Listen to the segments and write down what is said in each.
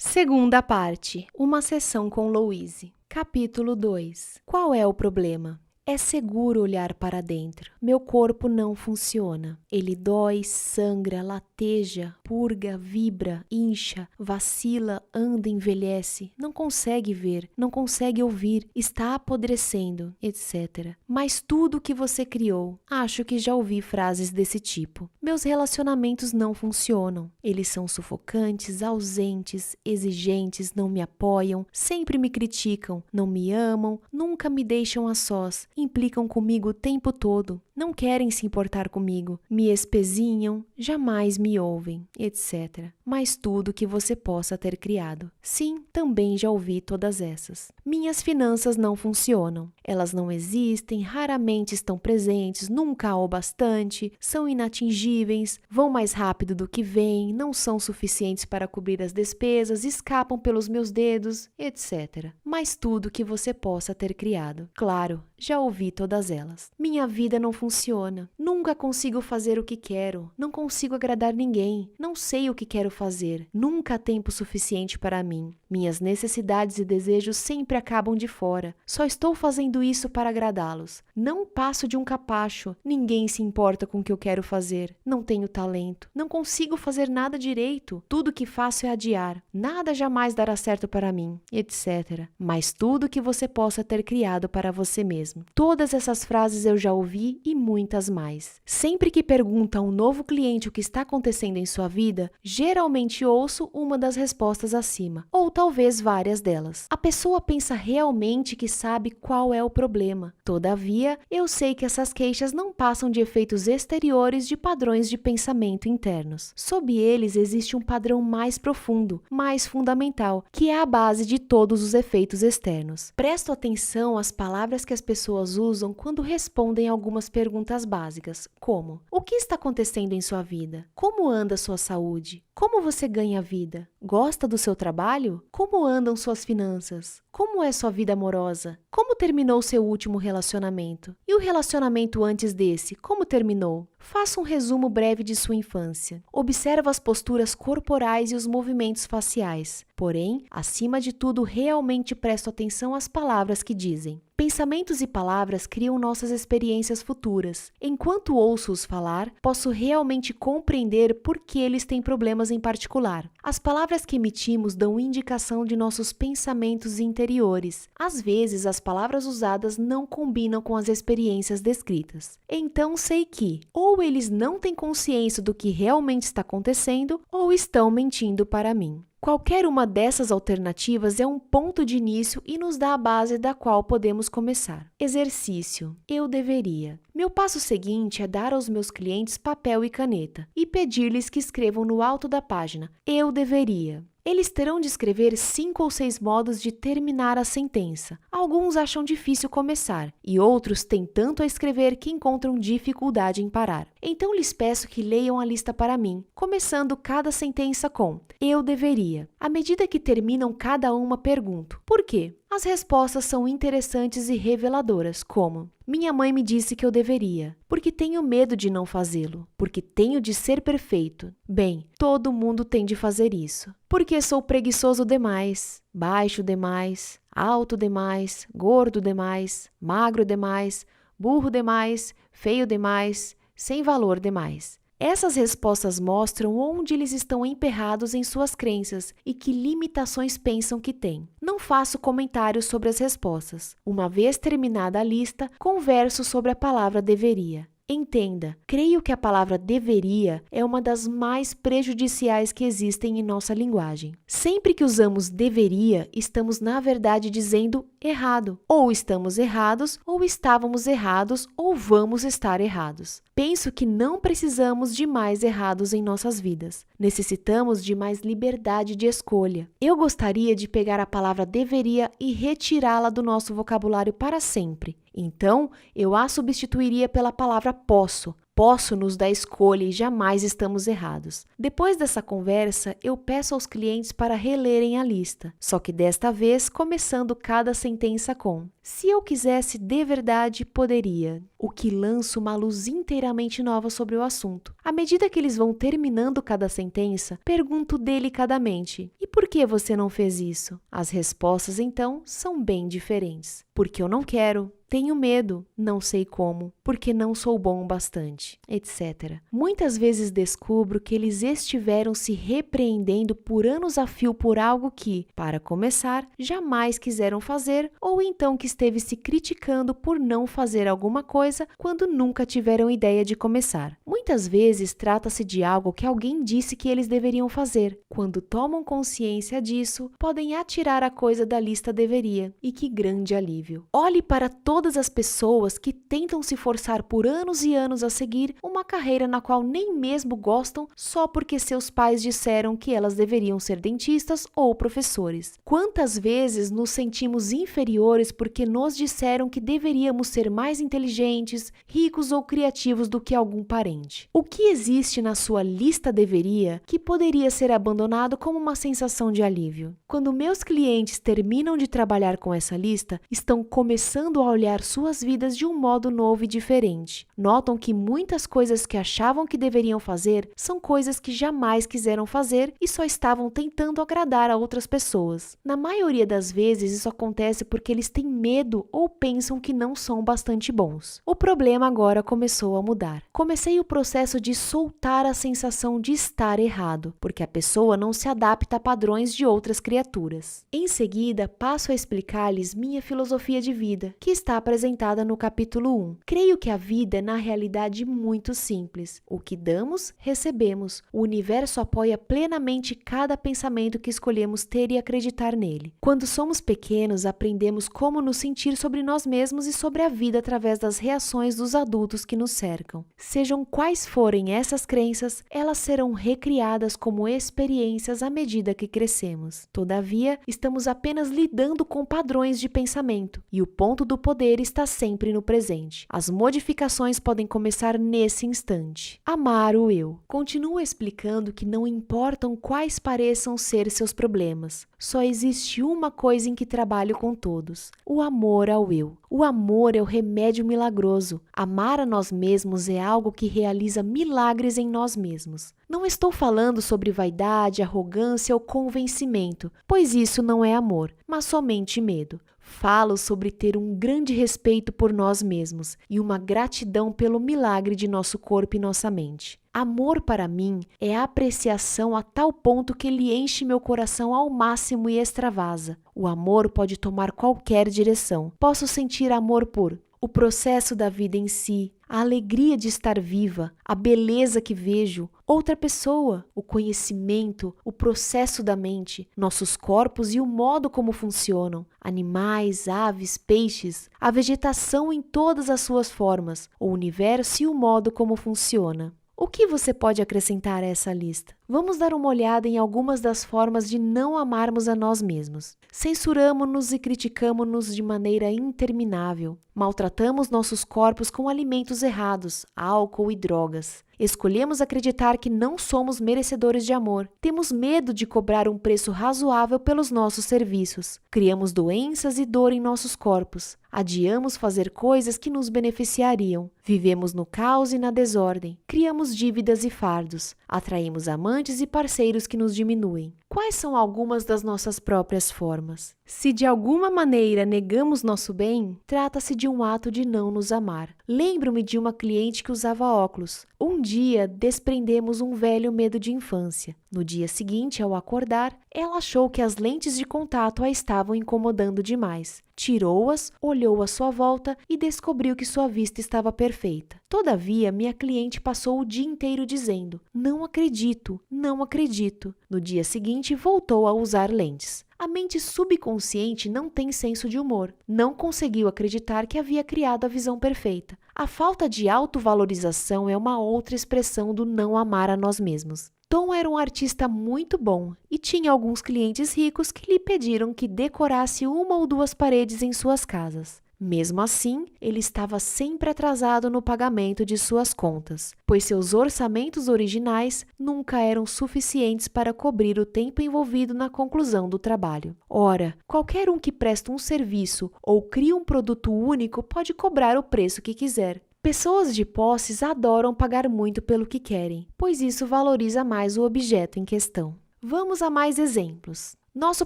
Segunda parte, uma sessão com Louise. Capítulo 2. Qual é o problema? É seguro olhar para dentro. Meu corpo não funciona. Ele dói, sangra, lateja, purga, vibra, incha, vacila, anda, envelhece. Não consegue ver, não consegue ouvir, está apodrecendo, etc. Mas tudo que você criou, acho que já ouvi frases desse tipo. Meus relacionamentos não funcionam. Eles são sufocantes, ausentes, exigentes, não me apoiam, sempre me criticam, não me amam, nunca me deixam a sós. Implicam comigo o tempo todo, não querem se importar comigo, me espezinham, jamais me ouvem, etc. Mas tudo que você possa ter criado. Sim, também já ouvi todas essas. Minhas finanças não funcionam. Elas não existem, raramente estão presentes, nunca há o bastante, são inatingíveis, vão mais rápido do que vêm, não são suficientes para cobrir as despesas, escapam pelos meus dedos, etc. Mas tudo que você possa ter criado. Claro, já ouvi todas elas. Minha vida não funciona. Nunca consigo fazer o que quero. Não consigo agradar ninguém. Não sei o que quero fazer. Nunca há tempo suficiente para mim. Minhas necessidades e desejos sempre acabam de fora. Só estou fazendo isso para agradá-los. Não passo de um capacho. Ninguém se importa com o que eu quero fazer. Não tenho talento. Não consigo fazer nada direito. Tudo que faço é adiar. Nada jamais dará certo para mim, etc. Mas tudo que você possa ter criado para você mesmo. Todas essas frases eu já ouvi e muitas mais. Sempre que pergunto a um novo cliente o que está acontecendo em sua vida, geralmente ouço uma das respostas acima, ou talvez várias delas. A pessoa pensa realmente que sabe qual é o problema. Todavia, eu sei que essas queixas não passam de efeitos exteriores de padrões de pensamento internos. Sob eles existe um padrão mais profundo, mais fundamental, que é a base de todos os efeitos externos. Presto atenção às palavras que as pessoas usam quando respondem algumas perguntas básicas, como: o que está acontecendo em sua vida? Como anda sua saúde? Como você ganha vida? Gosta do seu trabalho? Como andam suas finanças? Como é sua vida amorosa? Como terminou seu último relacionamento? E o relacionamento antes desse, como terminou? Faça um resumo breve de sua infância. Observa as posturas corporais e os movimentos faciais. Porém, acima de tudo, realmente presto atenção às palavras que dizem. Pensamentos e palavras criam nossas experiências futuras. Enquanto ouço-os falar, posso realmente compreender por que eles têm problemas em particular. As palavras que emitimos dão indicação de nossos pensamentos interiores. Às vezes, as palavras usadas não combinam com as experiências descritas. Então, sei que ou eles não têm consciência do que realmente está acontecendo, ou estão mentindo para mim. Qualquer uma dessas alternativas é um ponto de início e nos dá a base da qual podemos começar. Exercício. Eu deveria. Meu passo seguinte é dar aos meus clientes papel e caneta e pedir-lhes que escrevam no alto da página: eu deveria. Eles terão de escrever 5 ou 6 modos de terminar a sentença. Alguns acham difícil começar e outros têm tanto a escrever que encontram dificuldade em parar. Então lhes peço que leiam a lista para mim, começando cada sentença com eu deveria. À medida que terminam cada uma, pergunto: por quê? As respostas são interessantes e reveladoras, como: minha mãe me disse que eu deveria, porque tenho medo de não fazê-lo, porque tenho de ser perfeito. Bem, todo mundo tem de fazer isso. Porque sou preguiçoso demais, baixo demais, alto demais, gordo demais, magro demais, burro demais, feio demais, sem valor demais. Essas respostas mostram onde eles estão emperrados em suas crenças e que limitações pensam que têm. Não faço comentários sobre as respostas. Uma vez terminada a lista, converso sobre a palavra deveria. Entenda, creio que a palavra deveria é uma das mais prejudiciais que existem em nossa linguagem. Sempre que usamos deveria, estamos na verdade dizendo errado. Ou estamos errados, ou estávamos errados, ou vamos estar errados. Penso que não precisamos de mais errados em nossas vidas. Necessitamos de mais liberdade de escolha. Eu gostaria de pegar a palavra deveria e retirá-la do nosso vocabulário para sempre. Então, eu a substituiria pela palavra posso. posso nos dar escolha e jamais estamos errados. Depois dessa conversa, eu peço aos clientes para relerem a lista, só que desta vez começando cada sentença com: se eu quisesse de verdade, poderia. O que lança uma luz inteiramente nova sobre o assunto. À medida que eles vão terminando cada sentença, pergunto delicadamente: e por que você não fez isso? As respostas, então, são bem diferentes. Porque eu não quero. Tenho medo, não sei como, porque não sou bom o bastante, etc. Muitas vezes descubro que eles estiveram se repreendendo por anos a fio por algo que, para começar, jamais quiseram fazer, ou então que esteve se criticando por não fazer alguma coisa quando nunca tiveram ideia de começar. Muitas vezes trata-se de algo que alguém disse que eles deveriam fazer. Quando tomam consciência disso, podem atirar a coisa da lista deveria. E que grande alívio! Olhe para todas as pessoas que tentam se forçar por anos e anos a seguir uma carreira na qual nem mesmo gostam só porque seus pais disseram que elas deveriam ser dentistas ou professores. Quantas vezes nos sentimos inferiores porque nos disseram que deveríamos ser mais inteligentes, ricos ou criativos do que algum parente? O que existe na sua lista deveria que poderia ser abandonado como uma sensação de alívio? Quando meus clientes terminam de trabalhar com essa lista, estão começando a olhar suas vidas de um modo novo e diferente. Notam que muitas coisas que achavam que deveriam fazer são coisas que jamais quiseram fazer e só estavam tentando agradar a outras pessoas. Na maioria das vezes, isso acontece porque eles têm medo ou pensam que não são bastante bons. O problema agora começou a mudar. Comecei o processo de soltar a sensação de estar errado, porque a pessoa não se adapta a padrões de outras criaturas. Em seguida, passo a explicar-lhes minha filosofia de vida, que está apresentada no capítulo 1. Creio que a vida é, na realidade, muito simples. O que damos, recebemos. O universo apoia plenamente cada pensamento que escolhemos ter e acreditar nele. Quando somos pequenos, aprendemos como nos sentir sobre nós mesmos e sobre a vida através das reações dos adultos que nos cercam. Sejam quais forem essas crenças, elas serão recriadas como experiências à medida que crescemos. Todavia, estamos apenas lidando com padrões de pensamento, e o ponto do poder está sempre no presente. As modificações podem começar nesse instante. Amar o eu. Continuo explicando que não importam quais pareçam ser seus problemas. Só existe uma coisa em que trabalho com todos: o amor ao eu. O amor é o remédio milagroso. Amar a nós mesmos é algo que realiza milagres em nós mesmos. Não estou falando sobre vaidade, arrogância ou convencimento, pois isso não é amor, mas somente medo. Falo sobre ter um grande respeito por nós mesmos e uma gratidão pelo milagre de nosso corpo e nossa mente. Amor para mim é apreciação a tal ponto que ele enche meu coração ao máximo e extravasa. O amor pode tomar qualquer direção. Posso sentir amor por o processo da vida em si, a alegria de estar viva, a beleza que vejo, outra pessoa, o conhecimento, o processo da mente, nossos corpos e o modo como funcionam, animais, aves, peixes, a vegetação em todas as suas formas, o universo e o modo como funciona. O que você pode acrescentar a essa lista? Vamos dar uma olhada em algumas das formas de não amarmos a nós mesmos. Censuramo-nos e criticamo-nos de maneira interminável. Maltratamos nossos corpos com alimentos errados, álcool e drogas. Escolhemos acreditar que não somos merecedores de amor. Temos medo de cobrar um preço razoável pelos nossos serviços. Criamos doenças e dor em nossos corpos. Adiamos fazer coisas que nos beneficiariam. Vivemos no caos e na desordem. Criamos dívidas e fardos. Atraímos amantes e parceiros que nos diminuem. Quais são algumas das nossas próprias formas? Se de alguma maneira negamos nosso bem, trata-se de um ato de não nos amar. Lembro-me de uma cliente que usava óculos. Um dia, desprendemos um velho medo de infância. No dia seguinte, ao acordar, ela achou que as lentes de contato a estavam incomodando demais. Tirou-as, olhou à sua volta e descobriu que sua vista estava perfeita. Todavia, minha cliente passou o dia inteiro dizendo: "Não acredito, não acredito". No dia seguinte, voltou a usar lentes. A mente subconsciente não tem senso de humor. Não conseguiu acreditar que havia criado a visão perfeita. A falta de autovalorização é uma outra expressão do não amar a nós mesmos. Tom era um artista muito bom e tinha alguns clientes ricos que lhe pediram que decorasse uma ou duas paredes em suas casas. Mesmo assim, ele estava sempre atrasado no pagamento de suas contas, pois seus orçamentos originais nunca eram suficientes para cobrir o tempo envolvido na conclusão do trabalho. Ora, qualquer um que presta um serviço ou cria um produto único pode cobrar o preço que quiser. Pessoas de posses adoram pagar muito pelo que querem, pois isso valoriza mais o objeto em questão. Vamos a mais exemplos. Nosso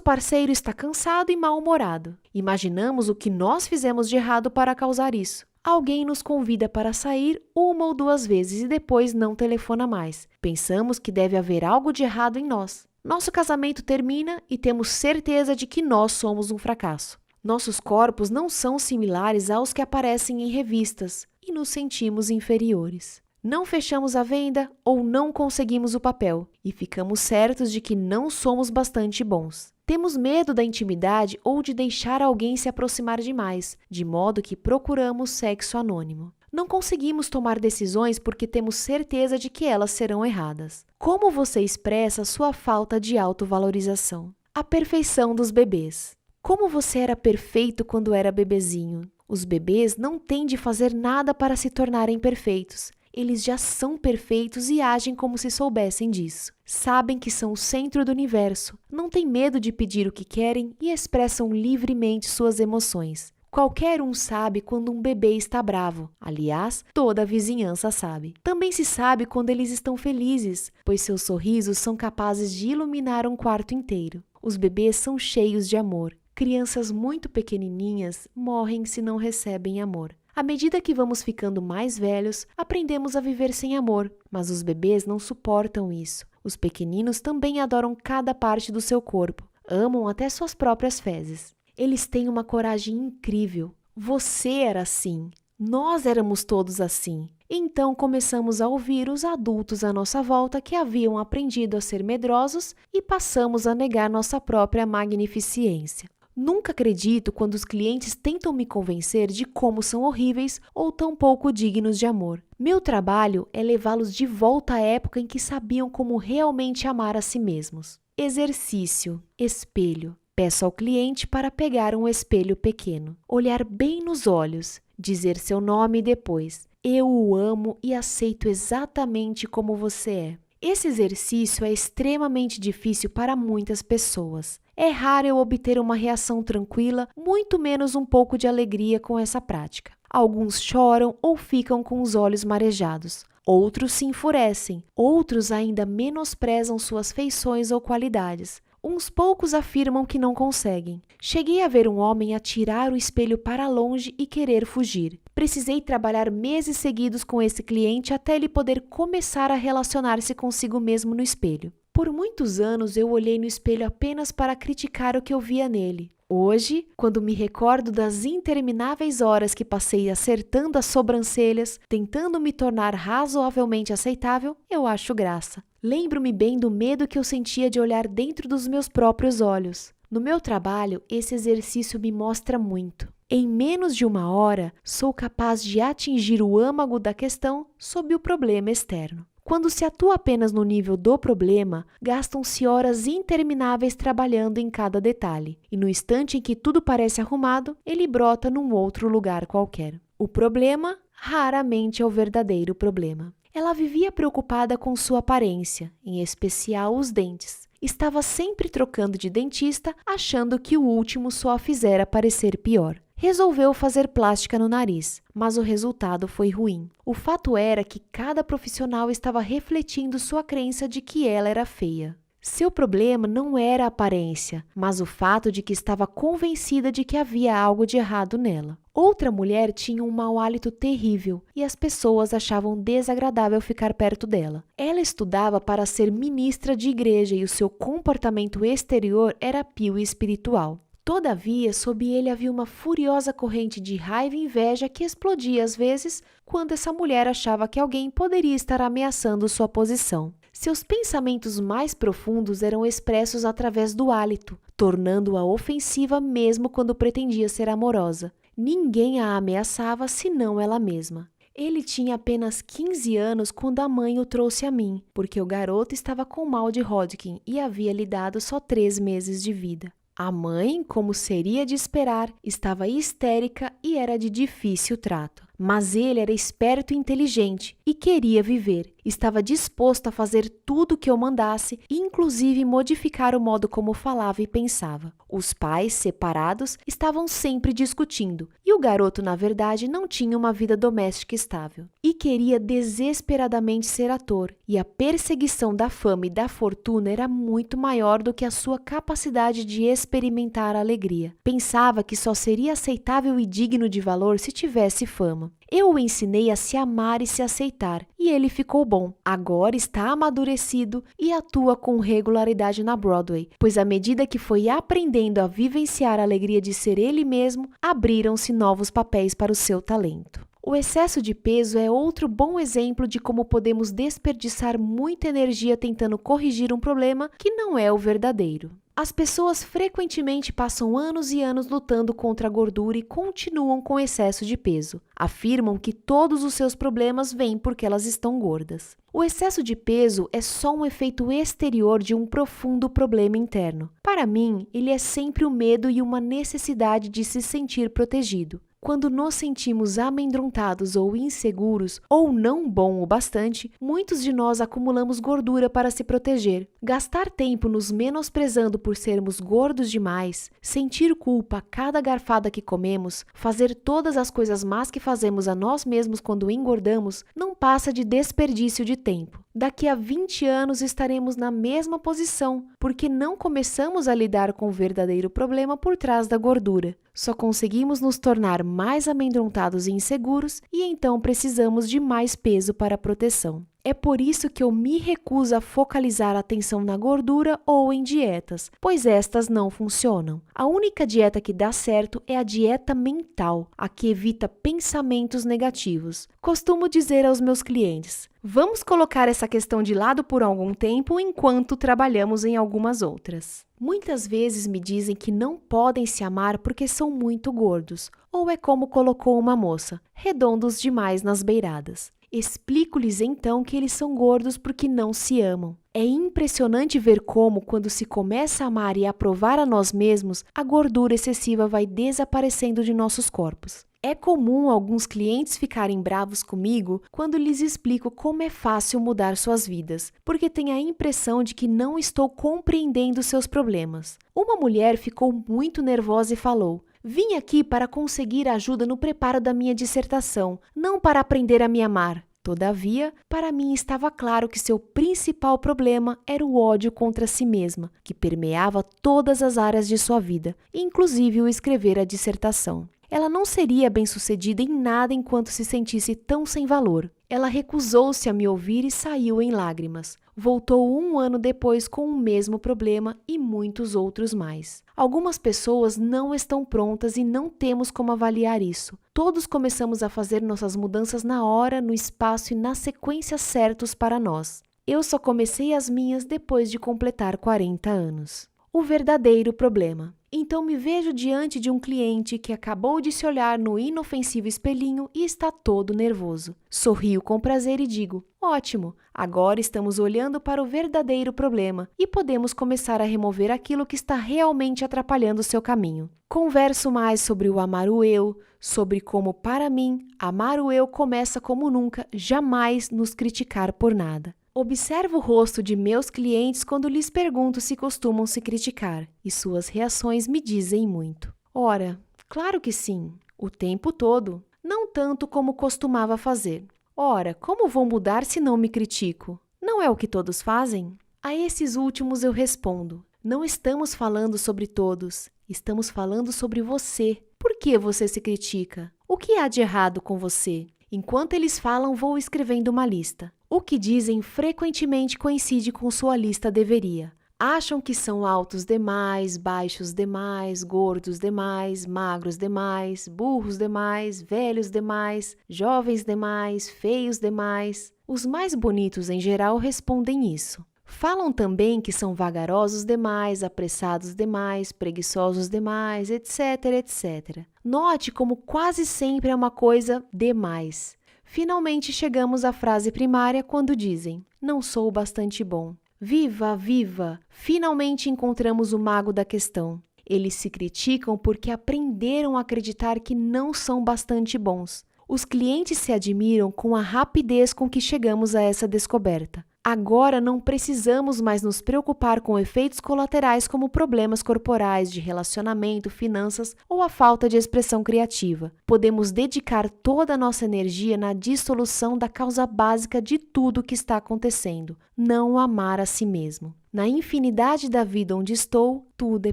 parceiro está cansado e mal-humorado. Imaginamos o que nós fizemos de errado para causar isso. Alguém nos convida para sair 1 ou 2 vezes e depois não telefona mais. Pensamos que deve haver algo de errado em nós. Nosso casamento termina e temos certeza de que nós somos um fracasso. Nossos corpos não são similares aos que aparecem em revistas e nos sentimos inferiores. Não fechamos a venda ou não conseguimos o papel e ficamos certos de que não somos bastante bons. Temos medo da intimidade ou de deixar alguém se aproximar demais, de modo que procuramos sexo anônimo. Não conseguimos tomar decisões porque temos certeza de que elas serão erradas. Como você expressa sua falta de autovalorização? A perfeição dos bebês. Como você era perfeito quando era bebezinho? Os bebês não têm de fazer nada para se tornarem perfeitos. Eles já são perfeitos e agem como se soubessem disso. Sabem que são o centro do universo, não têm medo de pedir o que querem e expressam livremente suas emoções. Qualquer um sabe quando um bebê está bravo. Aliás, toda a vizinhança sabe. Também se sabe quando eles estão felizes, pois seus sorrisos são capazes de iluminar um quarto inteiro. Os bebês são cheios de amor. Crianças muito pequenininhas morrem se não recebem amor. À medida que vamos ficando mais velhos, aprendemos a viver sem amor, mas os bebês não suportam isso. Os pequeninos também adoram cada parte do seu corpo, amam até suas próprias fezes. Eles têm uma coragem incrível. Você era assim. Nós éramos todos assim. Então começamos a ouvir os adultos à nossa volta que haviam aprendido a ser medrosos e passamos a negar nossa própria magnificência. Nunca acredito quando os clientes tentam me convencer de como são horríveis ou tão pouco dignos de amor. Meu trabalho é levá-los de volta à época em que sabiam como realmente amar a si mesmos. Exercício, espelho. Peço ao cliente para pegar um espelho pequeno, olhar bem nos olhos, dizer seu nome e depois: eu o amo e aceito exatamente como você é. Esse exercício é extremamente difícil para muitas pessoas. É raro eu obter uma reação tranquila, muito menos um pouco de alegria com essa prática. Alguns choram ou ficam com os olhos marejados. Outros se enfurecem. Outros ainda menosprezam suas feições ou qualidades. Uns poucos afirmam que não conseguem. Cheguei a ver um homem atirar o espelho para longe e querer fugir. Precisei trabalhar meses seguidos com esse cliente até ele poder começar a relacionar-se consigo mesmo no espelho. Por muitos anos eu olhei no espelho apenas para criticar o que eu via nele. Hoje, quando me recordo das intermináveis horas que passei acertando as sobrancelhas, tentando me tornar razoavelmente aceitável, eu acho graça. Lembro-me bem do medo que eu sentia de olhar dentro dos meus próprios olhos. No meu trabalho, esse exercício me mostra muito. Em menos de 1 hora, sou capaz de atingir o âmago da questão sob o problema externo. Quando se atua apenas no nível do problema, gastam-se horas intermináveis trabalhando em cada detalhe, e no instante em que tudo parece arrumado, ele brota num outro lugar qualquer. O problema raramente é o verdadeiro problema. Ela vivia preocupada com sua aparência, em especial os dentes. Estava sempre trocando de dentista, achando que o último só a fizera parecer pior. Resolveu fazer plástica no nariz, mas o resultado foi ruim. O fato era que cada profissional estava refletindo sua crença de que ela era feia. Seu problema não era a aparência, mas o fato de que estava convencida de que havia algo de errado nela. Outra mulher tinha um mau hálito terrível e as pessoas achavam desagradável ficar perto dela. Ela estudava para ser ministra de igreja e o seu comportamento exterior era pio e espiritual. Todavia, sob ele havia uma furiosa corrente de raiva e inveja que explodia às vezes quando essa mulher achava que alguém poderia estar ameaçando sua posição. Seus pensamentos mais profundos eram expressos através do hálito, tornando-a ofensiva mesmo quando pretendia ser amorosa. Ninguém a ameaçava senão ela mesma. Ele tinha apenas 15 anos quando a mãe o trouxe a mim, porque o garoto estava com mal de Hodgkin e havia lhe dado só 3 meses de vida. A mãe, como seria de esperar, estava histérica e era de difícil trato. Mas ele era esperto e inteligente e queria viver. Estava disposto a fazer tudo o que eu mandasse, inclusive modificar o modo como falava e pensava. Os pais, separados, estavam sempre discutindo, e o garoto, na verdade, não tinha uma vida doméstica estável. E queria desesperadamente ser ator, e a perseguição da fama e da fortuna era muito maior do que a sua capacidade de experimentar a alegria. Pensava que só seria aceitável e digno de valor se tivesse fama. Eu o ensinei a se amar e se aceitar, e ele ficou bom. Agora está amadurecido e atua com regularidade na Broadway, pois à medida que foi aprendendo a vivenciar a alegria de ser ele mesmo, abriram-se novos papéis para o seu talento. O excesso de peso é outro bom exemplo de como podemos desperdiçar muita energia tentando corrigir um problema que não é o verdadeiro. As pessoas frequentemente passam anos e anos lutando contra a gordura e continuam com excesso de peso. Afirmam que todos os seus problemas vêm porque elas estão gordas. O excesso de peso é só um efeito exterior de um profundo problema interno. Para mim, ele é sempre o medo e uma necessidade de se sentir protegido. Quando nos sentimos amedrontados ou inseguros, ou não bom o bastante, muitos de nós acumulamos gordura para se proteger. Gastar tempo nos menosprezando por sermos gordos demais, sentir culpa a cada garfada que comemos, fazer todas as coisas más que fazemos a nós mesmos quando engordamos, não passa de desperdício de tempo. Daqui a 20 anos estaremos na mesma posição, porque não começamos a lidar com o verdadeiro problema por trás da gordura. Só conseguimos nos tornar mais amedrontados e inseguros e então precisamos de mais peso para proteção. É por isso que eu me recuso a focalizar a atenção na gordura ou em dietas, pois estas não funcionam. A única dieta que dá certo é a dieta mental, a que evita pensamentos negativos. Costumo dizer aos meus clientes: vamos colocar essa questão de lado por algum tempo enquanto trabalhamos em algumas outras. Muitas vezes me dizem que não podem se amar porque são muito gordos, ou é como colocou uma moça, redondos demais nas beiradas. Explico-lhes então que eles são gordos porque não se amam. É impressionante ver como, quando se começa a amar e a aprovar a nós mesmos, a gordura excessiva vai desaparecendo de nossos corpos. É comum alguns clientes ficarem bravos comigo quando lhes explico como é fácil mudar suas vidas, porque têm a impressão de que não estou compreendendo seus problemas. Uma mulher ficou muito nervosa e falou: vim aqui para conseguir ajuda no preparo da minha dissertação, não para aprender a me amar. Todavia, para mim estava claro que seu principal problema era o ódio contra si mesma, que permeava todas as áreas de sua vida, inclusive o escrever a dissertação. Ela não seria bem-sucedida em nada enquanto se sentisse tão sem valor. Ela recusou-se a me ouvir e saiu em lágrimas. Voltou 1 ano depois com o mesmo problema e muitos outros mais. Algumas pessoas não estão prontas e não temos como avaliar isso. Todos começamos a fazer nossas mudanças na hora, no espaço e na sequência certos para nós. Eu só comecei as minhas depois de completar 40 anos. O verdadeiro problema. Então me vejo diante de um cliente que acabou de se olhar no inofensivo espelhinho e está todo nervoso. Sorrio com prazer e digo: ótimo, agora estamos olhando para o verdadeiro problema e podemos começar a remover aquilo que está realmente atrapalhando o seu caminho. Converso mais sobre o amar o eu, sobre como, para mim, amar o eu começa como nunca, jamais nos criticar por nada. Observo o rosto de meus clientes quando lhes pergunto se costumam se criticar, e suas reações me dizem muito. Ora, claro que sim, o tempo todo, não tanto como costumava fazer. Ora, como vou mudar se não me critico? Não é o que todos fazem? A esses últimos eu respondo: não estamos falando sobre todos, estamos falando sobre você. Por que você se critica? O que há de errado com você? Enquanto eles falam, vou escrevendo uma lista. O que dizem frequentemente coincide com sua lista deveria. Acham que são altos demais, baixos demais, gordos demais, magros demais, burros demais, velhos demais, jovens demais, feios demais. Os mais bonitos em geral respondem isso. Falam também que são vagarosos demais, apressados demais, preguiçosos demais, etc, etc. Note como quase sempre é uma coisa demais. Finalmente chegamos à frase primária quando dizem: não sou bastante bom. Viva, viva! Finalmente encontramos o mago da questão. Eles se criticam porque aprenderam a acreditar que não são bastante bons. Os clientes se admiram com a rapidez com que chegamos a essa descoberta. Agora não precisamos mais nos preocupar com efeitos colaterais como problemas corporais, de relacionamento, finanças ou a falta de expressão criativa. Podemos dedicar toda a nossa energia na dissolução da causa básica de tudo o que está acontecendo: não amar a si mesmo. Na infinidade da vida onde estou, tudo é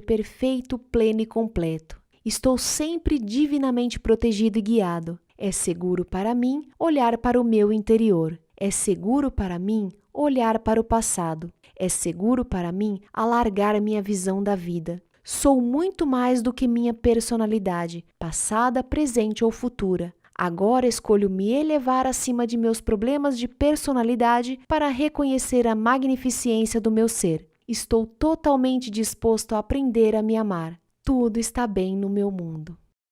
perfeito, pleno e completo. Estou sempre divinamente protegido e guiado. É seguro para mim olhar para o meu interior. É seguro para mim olhar para o passado. É seguro para mim alargar minha visão da vida. Sou muito mais do que minha personalidade, passada, presente ou futura. Agora escolho me elevar acima de meus problemas de personalidade para reconhecer a magnificência do meu ser. Estou totalmente disposto a aprender a me amar. Tudo está bem no meu mundo.